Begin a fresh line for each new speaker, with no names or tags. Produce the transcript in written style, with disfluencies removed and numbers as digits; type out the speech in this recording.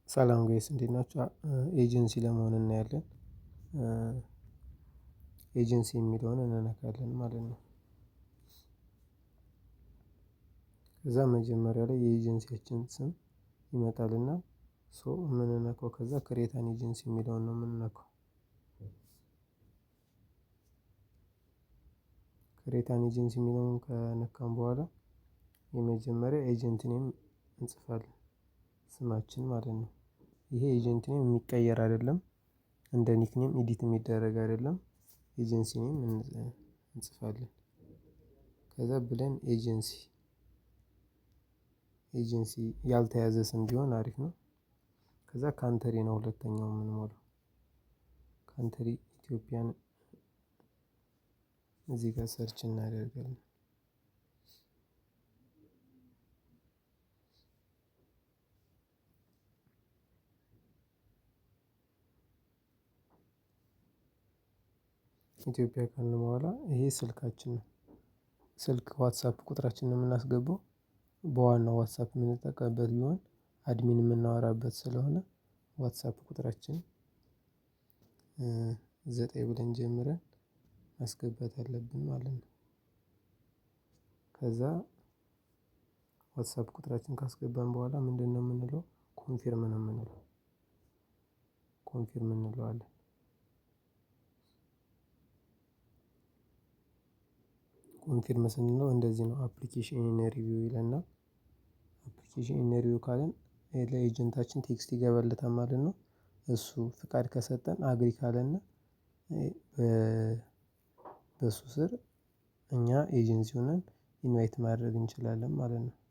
ሰላም ጋይስ እንዴት ናችሁ? ኤጀንሲ ለመሆን እናያለን። ኤጀንሲ የሚለውን እንነካለን ማለት ነው። ከዛ መጀመሪያ ላይ የኤጀንሲያችን ስም ይመጣልና ሶ የምንነካው ከዛ ክሬት አን ኤጀንሲ የሚለውን ነው የምንነካው። ክሬት አን ኤጀንሲ የሚለውን ከነካን በኋላ የመጀመሪያ ኤጀንት ኔም እንጽፋለን ስማችን ማለት ነው። ይሄ ኤጀንት ኔም የሚቀየር አይደለም። እንደ ኒክኔም ኤዲት የሚደረግ አይደለም። ኤጀንሲ ኔም እንጽፋለን። ከዛ ብለን ኤጀንሲ ያልተያዘ ስም ቢሆን አሪፍ ነው። ከዛ ካንተሪ ነው ሁለተኛው የምንሞላው። ካንተሪ ኢትዮጵያን እዚህ ጋር ሰርች እናደርጋለን። ኢትዮጵያ ካልን በኋላ ይሄ ስልካችን ነው። ስልክ ዋትሳፕ ቁጥራችንን የምናስገባው በዋናው ዋትሳፕ የምንጠቀምበት ቢሆን አድሚን የምናወራበት ስለሆነ ዋትሳፕ ቁጥራችን 9 ብለን ጀምረን ማስገባት አለብን ማለት ነው። ከዛ ዋትሳፕ ቁጥራችን ካስገባን በኋላ ምንድነው የምንለው? ኮንፊርም ነው የምንለው። ኮንፊርም እንለዋለን። ኮንፊርም ስንለው እንደዚህ ነው አፕሊኬሽን ኢን ሪቪው ይለናል። አፕሊኬሽን ኢን ሪቪው ካልን ለኤጀንታችን ቴክስት ይገባለታል ማለት ነው። እሱ ፍቃድ ከሰጠን አግሪ ካለን በሱ ስር እኛ ኤጀንሲ ሆነን ኢንቫይት ማድረግ እንችላለን ማለት ነው።